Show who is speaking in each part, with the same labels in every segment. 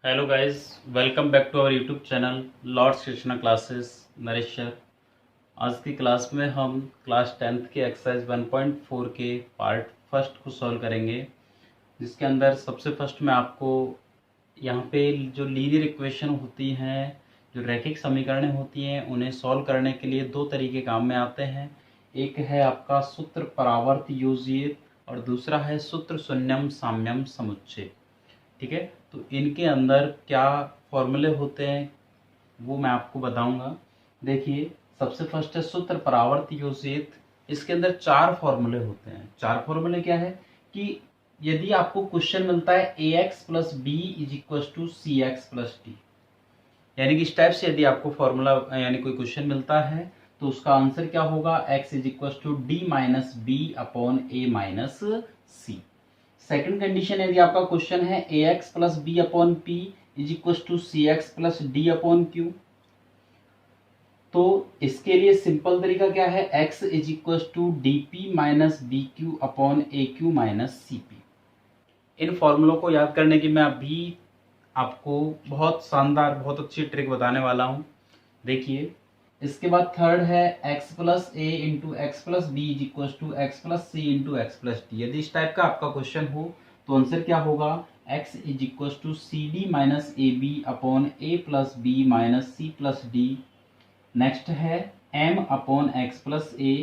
Speaker 1: Hello guys, welcome back to our YouTube channel lords Krishna classes Naresh sir. आज की class में हम क्लास 10th के एक्सरसाइज 1.4 के पार्ट फर्स्ट को सॉल्व करेंगे, जिसके अंदर सबसे फर्स्ट में आपको यहाँ पे जो लीनियर इक्वेशन होती हैं, जो रैखिक समीकरणें होती हैं, उन्हें सॉल्व करने के लिए दो तरीके काम में आते हैं। एक है आपका सूत्र परावर्त योजित और दूसरा है सूत्र शून्यम साम्यम समुच्चय। ठीक है, तो इनके अंदर क्या फॉर्मूले होते हैं वो मैं आपको बताऊंगा। देखिए, सबसे फर्स्ट है सूत्र परावर्त योजित। इसके अंदर चार फॉर्मूले होते हैं। चार फॉर्मूले क्या है कि यदि आपको क्वेश्चन मिलता है A x plus B is equal to C x plus D, यानी कि इस टाइप से यदि आपको फॉर्मूला यानी कोई क्वेश्चन मिलता है तो उसका आंसर क्या होगा, X is equal to D minus B upon A minus C. Second condition, यदि आपका क्वेश्चन है A x plus B upon P is equal to C x plus D upon Q, तो इसके लिए सिंपल तरीका क्या है, x is equal to D P minus B Q upon A Q minus C P. इन फॉर्मूलों को याद करने की मैं अभी आपको बहुत शानदार, बहुत अच्छी ट्रिक बताने वाला हूं। देखिए, इसके बाद थर्ड है x plus A into x plus B is equal to x plus C into x plus D. यदि इस टाइप का आपका क्वेश्चन हो तो आंसर क्या होगा, x is equal to C D minus A B upon A plus B minus C plus D. Next है m upon x plus A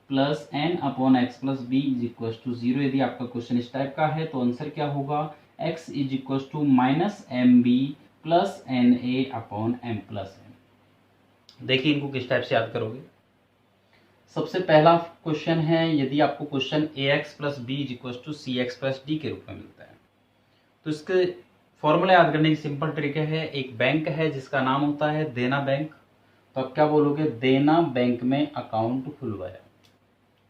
Speaker 1: plus N upon x plus B is equal to zero. यदि आपका question इस type का है तो answer क्या होगा, x is equal to minus M B plus N A upon M plus N. देखिए, इनको किस टाइप से याद करोगे। सबसे पहला क्वेश्चन है, यदि आपको question A x plus B is equal to C x plus D के रूप में मिलता है तो इसके फॉर्मूला याद करने की सिंपल तरीका है। एक बैंक है जिसका नाम होता है देना बैंक, तो आप क्या बोलोगे, देना बैंक में अकाउंट खुलवाया।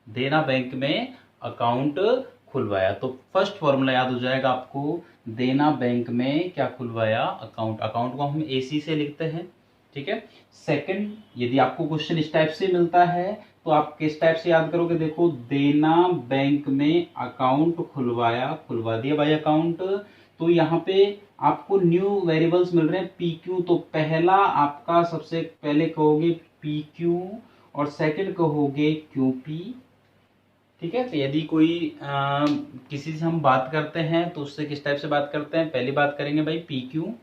Speaker 1: देना बैंक में अकाउंट खुलवाया, तो फर्स्ट फॉर्मूला याद हो जाएगा आपको, देना बैंक में क्या खुलवाया, अकाउंट। अकाउंट को हम एसी से लिखते हैं। ठीक है। सेकंड, यदि आपको क्वेश्चन इस टाइप से मिलता है तो आप किस टाइप से याद करोगे, देखो, देना बैंक में अकाउंट खुलवाया, खुलवा दिया भाई अकाउंट। तो यहाँ पे आपको न्यू वेरिएबल्स मिल रहे हैं पी क्यू, तो पहला आपका सबसे पहले कहोगे पी क्यू और सेकंड कहोगे क्यू पी। ठीक है। तो यदि कोई किसी से हम बात करते हैं तो उससे किस टाइप से बात करते हैं, पहली बात करेंगे भाई पी क्यू,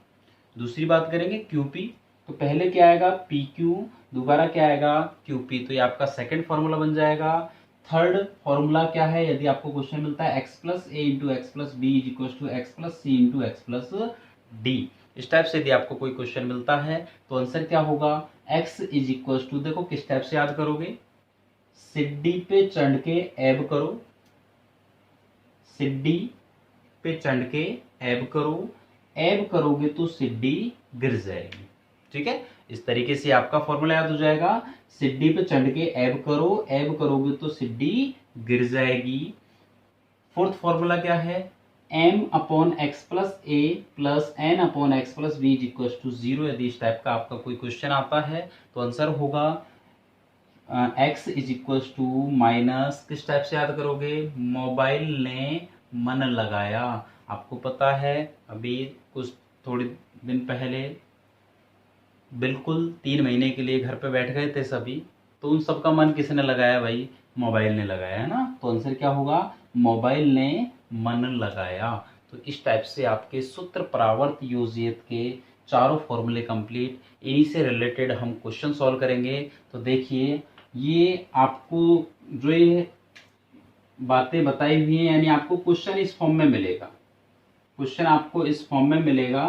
Speaker 1: दूसरी बात करेंगे क्यू पी। तो पहले क्या आएगा पी क्यू, दोबारा क्या आएगा क्यू पी, तो ये आपका सेकंड फॉर्मूला बन जाएगा। थर्ड फॉर्मूला क्या है, यदि आपको क्वेश्चन मिलता है x plus A into x plus B is equal to x plus C into x plus D. इस टाइप से यदि आपको कोई क्वेश्चन मिलता है तो आंसर क्या होगा, एक्स इज इक्वल टू, देखो किस टाइप से याद करोगे, सिड्डी पे चढ़ के एब करो, सिड्डी पे चढ़ के एब करो, एब करोगे तो सिड्डी गिर जाएगी। ठीक है, इस तरीके से आपका फॉर्मूला याद हो जाएगा, सिड्डी पे चढ़ के एब करो, एब करोगे तो सिड्डी गिर जाएगी। फोर्थ फॉर्मूला क्या है, m upon x plus A plus N upon x plus B is equal to zero. यदि इस टाइप का आपका कोई क्वेश्चन आता है तो आंसर होगा x is equal to minus, किस टाइप से याद करोगे, मोबाइल ने मन लगाया। आपको पता है अभी कुछ थोड़े दिन पहले बिल्कुल 3 महीने के लिए घर पे बैठ गए थे सभी, तो उन सबका मन किसने लगाया भाई, मोबाइल ने लगाया है ना। तो आंसर क्या होगा, मोबाइल ने मन लगाया। तो इस टाइप से आपके सूत्र परावर्त योजित के चारों फॉर्मूले कंप्लीट। इन्हीं से रिलेटेड हम क्वेश्चन सॉल्व करेंगे। तो देखिए, ये आपको जो ये बातें बताई हुई हैं, यानी आपको क्वेश्चन इस फॉर्म में मिलेगा, क्वेश्चन आपको इस फॉर्म में मिलेगा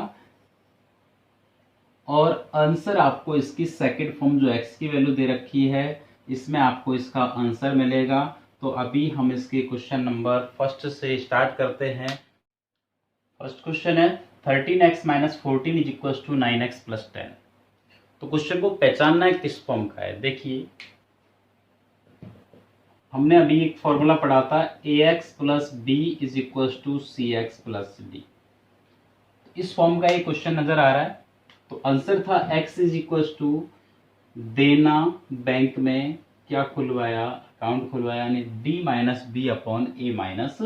Speaker 1: और आंसर आपको इसकी सेकंड फॉर्म जो x की वैल्यू दे रखी है इसमें आपको इसका आंसर मिलेगा। तो अभी हम इसके क्वेश्चन नंबर फर्स्ट से स्टार्ट करते हैं। फर्स्ट क्वेश्चन है 13x minus 14 is equal to 9x plus 10। तो क्वेश्चन को पहचानना है किस फॉर्म का है। देखिए, हमने अभी एक फॉर्मूला पढ़ा था A x plus B is equal to C x plus D. इस फॉर्म का ये क्वेश्चन नजर आ रहा है। तो आंसर था x इज इक्वल टू, देना बैंक में क्या खुलवाया, अकाउंट खुलवाया, यानी D minus B upon A minus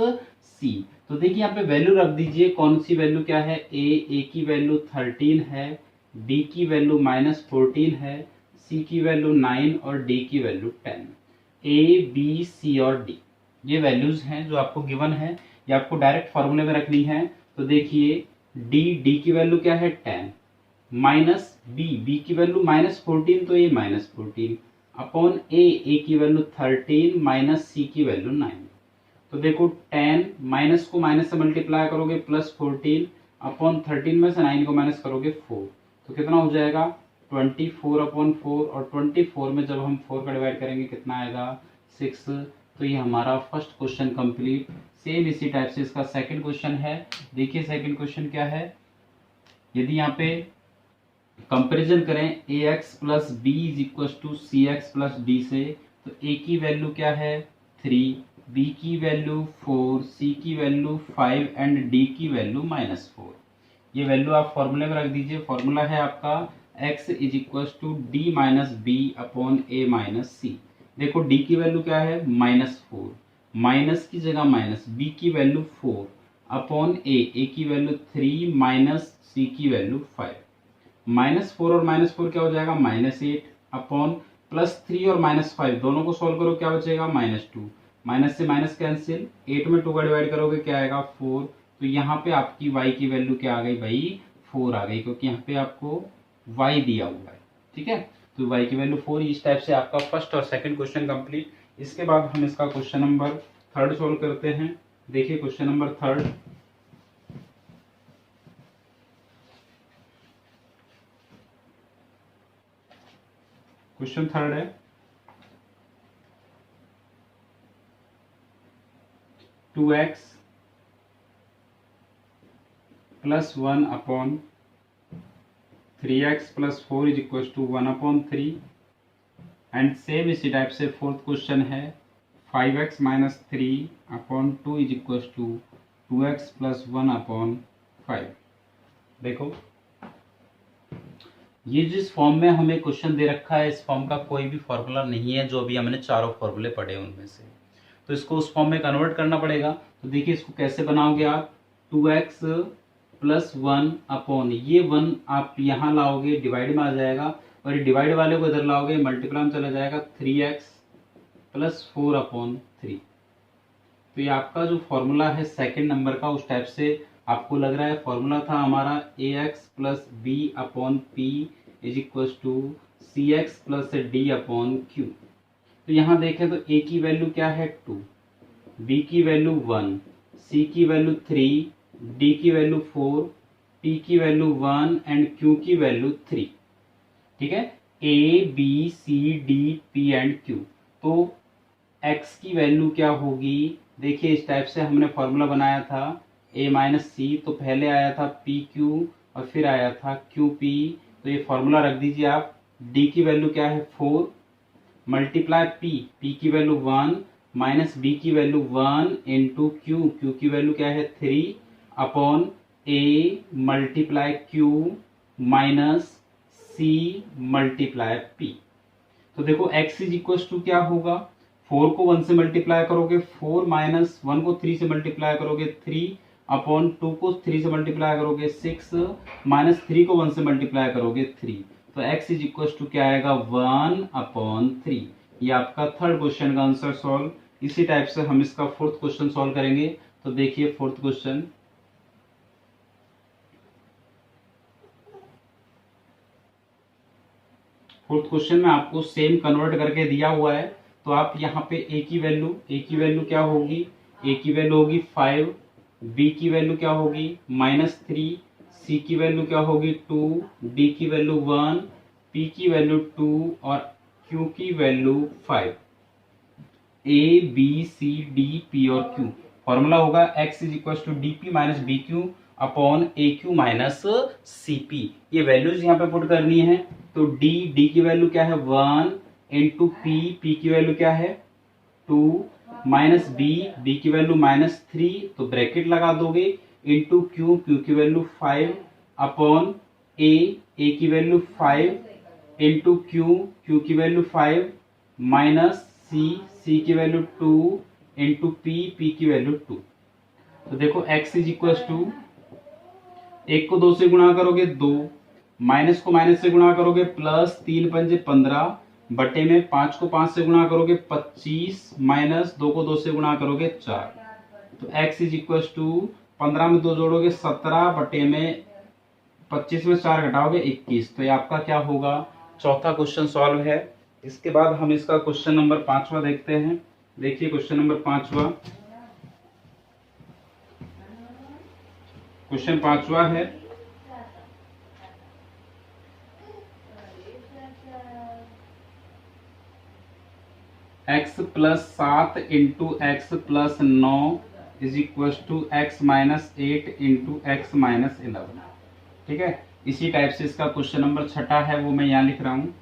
Speaker 1: सी। तो देखिए यहाँ पे वैल्यू रख दीजिए, कौन सी वैल्यू क्या है, ए की वैल्यू 13 है, बी की वैल्यू -14 है, सी की वैल्यू 9 और डी की वैल्यू 10। ए बी सी और डी ये वैल्यूज हैं जो आपको गिवन है, ये आपको डायरेक्ट फॉर्मूले में रखनी है। तो देखिए डी की वैल्यू क्या है 10, माइनस बी की वैल्यू -14, तो ये -14 अपॉन ए की वैल्यू 13 माइनस सी की वैल्यू 9। तो देखो 10 माइनस को माइनस से मल्टीप्लाई करोगे +14 अपॉन 13 में से 9 को माइनस करोगे 4, तो कितना हो जाएगा 24 अपॉन 4, और 24 में जब हम 4 का डिवाइड करेंगे कितना आएगा 6। तो ये हमारा फर्स्ट क्वेश्चन कंप्लीट। सेम इसी टाइप से इसका सेकंड क्वेश्चन है। देखिए सेकंड क्वेश्चन क्या है, यदि यहाँ पे कंपैरिजन करें ax plus B is equal to C x plus D से, तो a की वैल्यू क्या है 3, b की वैल्यू 4, c की वैल्यू 5 एंड d की वैल्यू -4। ये वैल्यू आप फॉर्मूले में रख दीजिए। फॉर्मूला है आपका x is equal to D minus B upon A minus C. देखो d की वैल्यू क्या है -4, माइनस की जगह माइनस, b की वैल्यू 4 अपॉन ए की वैल्यू 3 माइनस c की वैल्यू 5। -4 और -4 क्या हो जाएगा -8 अपॉन +3 और -5 दोनों को सोल्व करो क्या बचेगा -2, माइनस से माइनस कैंसिल, 8 में 2 का डिवाइड करोगे क्या आएगा 4। तो यहाँ पे आपकी y की वैल्यू क्या आ गई भाई 4 आ गई, क्योंकि यहाँ पे आपको y दिया हुआ है। ठीक है, तो y की वैल्यू 4। इस टाइप से आपका फर्स्ट और सेकंड क्वेश्चन कंप्लीट। इसके बाद हम इसका क्वेश्चन नंबर 3 सोल्व करते हैं। देखिए क्वेश्चन नंबर 3, क्वेश्चन 3 है 2x plus 1 upon 3x plus 4 is equal to 1/3। And same इसी टाइप से फोर्थ क्वेश्चन है 5x minus 3 upon 2 is equal to 2x plus 1/5। देखो ये जिस फॉर्म में हमें क्वेश्चन दे रखा है, इस फॉर्म का कोई भी फॉर्मूला नहीं है जो अभी हमने चारों फॉर्मूले पढ़े उनमें से, तो इसको उस फॉर्म में कन्वर्ट करना पड़ेगा। तो देखिए इसको कैसे बनाओगे आप, 2x प्लस 1 अपॉन ये 1 आप यहाँ लाओगे डिवाइड में आ जाएगा, और ये डिवाइड वाले को इधर लाओगे मल्टीप्लाई में चला जाएगा 3x प्लस 4/3। तो ये आपका जो फॉर्मूला है सेकंड नंबर का, उस टाइप से आपको लग रहा है। फॉर्मूला था हमारा ax plus B upon P is equal to C x plus D upon Q. तो यहाँ देखें तो a की वैल्यू क्या है 2, b की वैल्यू 1, c की वैल्यू 3, d की वैल्यू 4, p की वैल्यू 1 एंड q की वैल्यू 3। ठीक है, a b c d p and q। तो x की वैल्यू क्या होगी, देखिए इस टाइप से हमने फॉर्मूला बनाया था a माइनस सी, तो पहले आया था पी क्यू और फिर आया था क्यू पी। तो ये फॉर्मूला रख दीजिए आप। d की वैल्यू क्या है 4 मल्टीप्लाई p की वैल्यू 1 माइनस b की वैल्यू 1 इंटू क्यू की वैल्यू क्या है 3 upon a multiply q minus c multiply p। तो देखो x इज इक्वल टू क्या होगा, 4 को 1 से मल्टीप्लाई करोगे 4 माइनस 1 को 3 से मल्टीप्लाई करोगे 3 अपॉन 2 को 3 से मल्टीप्लाई करोगे 6 माइनस 3 को 1 से मल्टीप्लाई करोगे 3। तो x इज इक्वल टू क्या आएगा 1/3। ये आपका थर्ड क्वेश्चन का आंसर सॉल्व। इसी टाइप से हम इसका फोर्थ क्वेश्चन सॉल्व करेंगे। तो देखिए फोर्थ क्वेश्चन, फोर्थ क्वेश्चन में आपको सेम कन्वर्ट करके दिया हुआ है। तो आप यहाँ पे a की वैल्यू क्या होगी, a की वैल्यू होगी 5, b की वैल्यू क्या होगी -3, c की वैल्यू क्या होगी 2, d की वैल्यू 1, p की वैल्यू 2 और q की value 5। a b c d p और q फॉर्मूला होगा x is equal to D P minus B Q upon A Q minus C P. ये वैल्यूज यहाँ पे पुट करनी है। तो d की वैल्यू क्या है 1 इंटू p की वैल्यू क्या है 2 माइनस b की वैल्यू -3, तो ब्रैकेट लगा दोगे इंटू क्यू की वैल्यू 5 अपॉन ए की वैल्यू 5 इंटू क्यू की वैल्यू 5 माइनस सी की वैल्यू 2 इंटू पी की वैल्यू 2। तो देखो x इज इक्वल टू, एक को 2 से गुणा करोगे 2, माइनस को माइनस से गुणा करोगे प्लस, 3 पंजे 15 बटे में 5 को 5 से गुणा करोगे 25, माइनस 2 को 2 से गुणा करोगे 4। तो x इज इक्वल टू 15 में 2 जोड़ोगे 17 बटे में 25 में 4 घटाओगे 21। तो ये आपका क्या होगा, चौथा क्वेश्चन सॉल्व है। इसके बाद हम इसका क्वेश्चन नंबर 5वां देखते हैं। देखिए क्वेश्चन नंबर 5वां, क्वेश्चन 5वां है x plus 7 into x plus 9 is equal to x minus 8 into x minus 11। ठीक है, इसी टाइप से इसका क्वेश्चन नंबर 6 है, वो मैं यहाँ लिख रहा हूँ,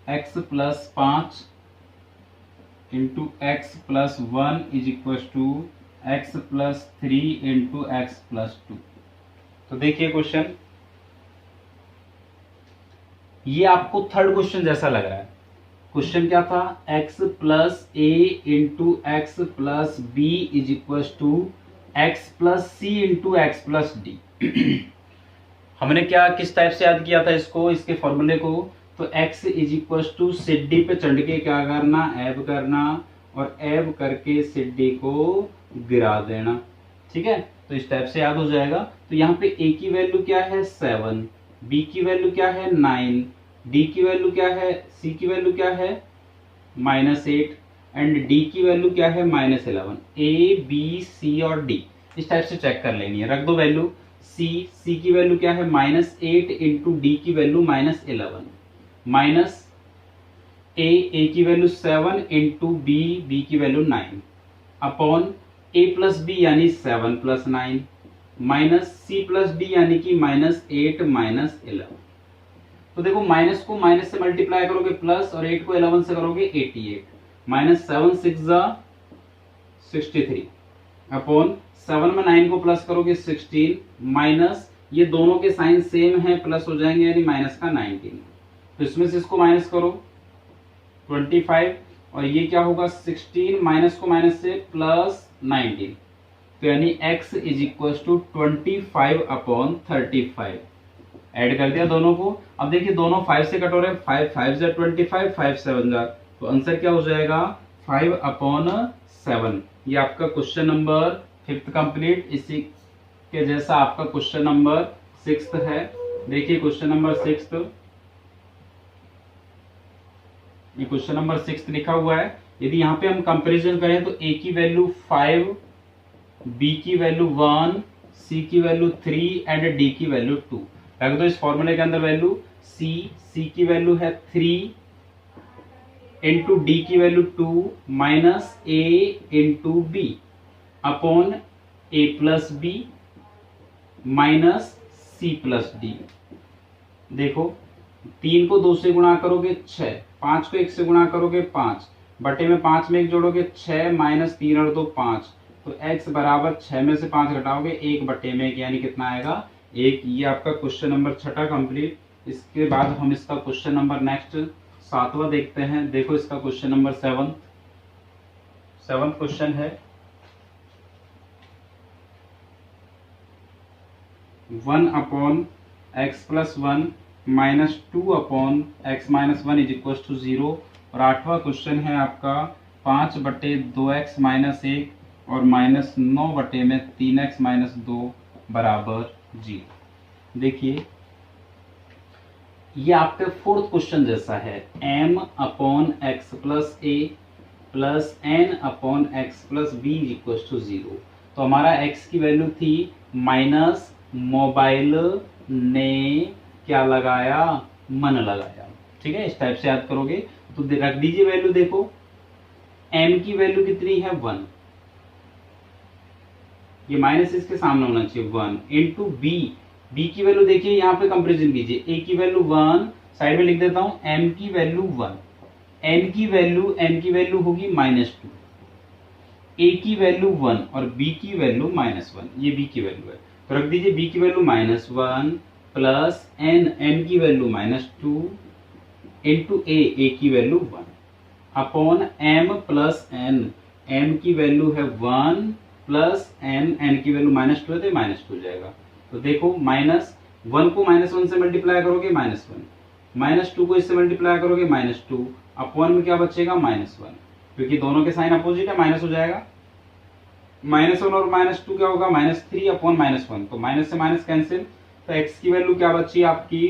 Speaker 1: x plus 5 into x plus 1 is equal to x plus 3 into x plus 2। तो देखिए क्वेश्चन, ये आपको थर्ड क्वेश्चन जैसा लग रहा है। क्वेश्चन क्या था, x plus A into x plus B is equal to x plus C into x plus D. हमने क्या किस टाइप से याद किया था इसको, इसके फॉर्मूले को, तो x इज इक्वल टू सिड्डी पे चढ़ के क्या करना, एब करना, और एब करके सिड्डी को गिरा देना। ठीक है, तो इस टाइप से याद हो जाएगा। तो यहाँ पे a की वैल्यू क्या है 7, b की वैल्यू क्या है 9, d की वैल्यू क्या है, c की वैल्यू क्या है -8 एंड d की वैल्यू क्या है -11। a b c और d इस टाइप से चेक कर लेनी है, रख दो वैल्यू। c की वैल्यू क्या है -8 इंटू डी की वैल्यू -11, माइनस a की वैल्यू 7 इंटू b की value 9 upon a plus B यानी 7 plus 9 minus c plus D यानी कि -8 -11। तो देखो माइनस को माइनस से मल्टीप्लाई करोगे प्लस, और 8 को 11 से करोगे 88, माइनस 7 6 63 अपॉन 7 में 9 को प्लस करोगे 16, माइनस ये दोनों के साइन सेम है, प्लस हो जाएंगे यानी माइनस का 19। तो इसमें से इसको माइनस करो 25, और ये क्या होगा 16, माइनस को माइनस से प्लस 19, तो यानी x is equal to 25 upon 35। Add कर दिया दोनों को। अब देखिए दोनों 5 से कट हो रहे हैं, 5 5 जा 25, 5 7 जा, तो आंसर क्या हो जाएगा 5 अपॉन 7। ये आपका क्वेश्चन नंबर 5th कंप्लीट। इसी के जैसा आपका क्वेश्चन नंबर 6th है। देखिए क्वेश्चन नंबर 6th, ये क्वेश्चन नंबर 6 लिखा हुआ है। यदि यहाँ पे हम कंपैरिजन करें तो a की वैल्यू 5, b की वैल्यू 1, c की वैल्यू 3 एंड d की वैल्यू 2। रख दो इस फॉर्मूले के अंदर वैल्यू। c की वैल्यू है 3 इंटू डी की value 2 minus a into B upon a plus B minus c plus D. देखो 3 को 2 से गुणा करोगे 6, 5 को 1 से गुणा करोगे 5, बटे में 5 में 1 जोड़ोगे 6, माइनस 3 और 2 5, तो x बराबर 6 में से 5 घटाओगे 1 बटे में 1 यानी कितना आएगा 1। ये आपका क्वेश्चन नंबर 6 कंप्लीट। इसके बाद हम इसका क्वेश्चन नंबर नेक्स्ट 7वां देखते हैं। देखो इसका क्वेश्चन नंबर 7th क्वेश्चन है, 1 upon x plus 1 minus 2 upon x minus 1 is equal to 0। और 8वां क्वेश्चन है आपका 5 बटे 2x माइनस 1 और माइनस 9 बटे में 3x माइनस 2 बराबर 0। देखिए ये आपके 4th क्वेश्चन जैसा है, m upon x plus A plus n upon x plus B equal to 0। तो हमारा x की वैल्यू थी माइनस, मोबाइल ने क्या लगाया, मन लगाया। ठीक है, इस टाइप से याद करोगे तो रख दीजिए वैल्यू। देखो m की वैल्यू कितनी है 1, ये माइनस इसके सामने होना चाहिए 1 इंटू बी की वैल्यू देखिए यहाँ पे कंपेरिजन कीजिए, a की वैल्यू 1 साइड में लिख देता हूं, m की वैल्यू 1, n की वैल्यू होगी -2, a की वैल्यू 1 और b की वैल्यू -1, ये b की वैल्यू है। तो रख दीजिए b की वैल्यू -1 प्लस n की वैल्यू -2 इंटू a की value 1। Upon m plus n, m की वैल्यू है 1 प्लस n, n की वैल्यू -2 है तो -2 हो जाएगा। तो देखो -1 को -1 से मल्टीप्लाई करोगे -1, -2 को इससे मल्टीप्लाई करोगे -2, अपॉन में क्या बचेगा -1, क्योंकि दोनों के साइन अपोजिट है माइनस हो जाएगा। -1 और -2 क्या होगा -3 अपॉन -1, तो माइनस से माइनस कैंसिल, तो x की वैल्यू क्या बची आपकी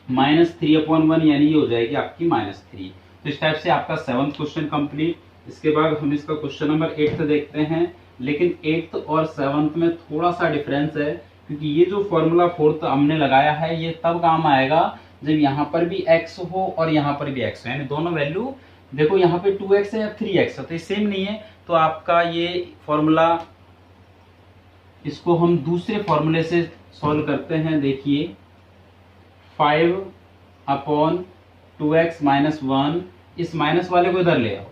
Speaker 1: -3 अपॉन 1, यानी ये हो जाएगी आपकी -3। तो इस टाइप से आपका 7th क्वेश्चन कंप्लीट। इसके बाद हम इसका क्वेश्चन नंबर 8 देखते हैं, लेकिन 8th और 7th में थोड़ा सा डिफरेंस है, क्योंकि ये जो फॉर्मूला 4th हमने लगाया है ये तब काम आएगा जब यहाँ पर भी x हो और यहाँ पर भी x हो, यानी दोनों वैल्यू, देखो यहाँ पे 2x है या 3x है तो ये सेम नहीं है, तो आपका ये फॉर्मूला, इसको हम दूसरे फॉर्मूले से सॉल्व करते हैं। देखिए 5 अपॉन 2x माइनस 1, इस माइनस वाले को इधर ले आओ,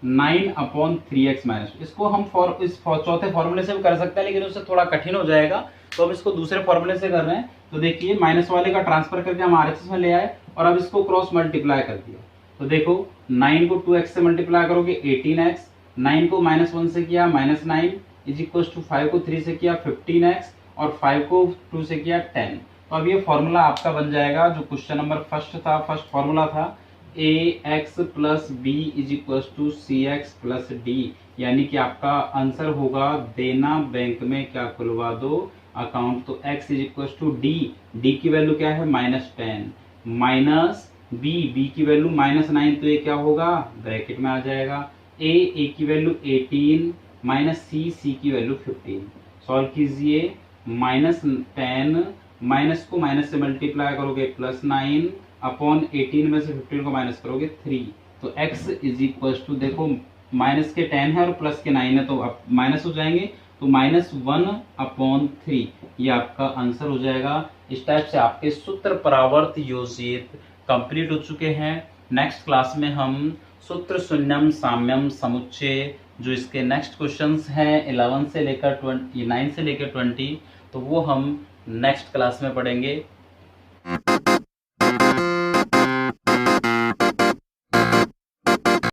Speaker 1: 9 अपॉन 3x माइनस, इसको हम चौथे फॉर्मूले से भी कर सकते हैं, लेकिन उससे थोड़ा कठिन हो जाएगा, तो हम इसको दूसरे फॉर्मूले से कर रहे हैं। तो देखिए माइनस वाले का ट्रांसफर करके हम RHS में ले आए और अब इसको क्रॉस मल्टीप्लाई कर दिया। तो देखो 9 को 2x से मल्टीप्लाई करोगे 18x, 9 को -1 से किया -9 इज इक्वल टू 5 को 3 से किया 15x और 5 को 2 से किया 10। तो अब ये फॉर्मूला आपका बन जाएगा जो क्वेश्चन नंबर फर्स्ट फॉर्मूला था, ax plus B is equal to cx plus D, यानी कि आपका आंसर होगा देना बैंक में क्या खुलवा दो अकाउंट। तो x is equal to D की वैल्यू क्या है -10, माइनस बी की वैल्यू -9, तो ये क्या होगा ब्रैकेट में आ जाएगा, ए की वैल्यू 18 माइनस सी की वैल्यू 15। सॉल्व कीजिए, -10 माइनस को माइनस से मल्टीप्लाई करोगे +9 अपॉन 18 में से 15 को माइनस करोगे 3, तो x इज इक्वल टू, देखो माइनस के 10 है और प्लस के 9 है तो अब माइनस हो जाएंगे, तो -1 अपॉन 3 ये आपका आंसर हो जाएगा। इस टाइप से आपके सूत्र परावर्त योजित कंप्लीट हो चुके हैं। नेक्स्ट क्लास में हम सूत्र शून्यम साम्यम समुच्चय, जो इसके नेक्स्ट क्वेश्चंस हैं 11 से लेकर 9 से लेकर 20, तो वो हम नेक्स्ट क्लास में पढ़ेंगे।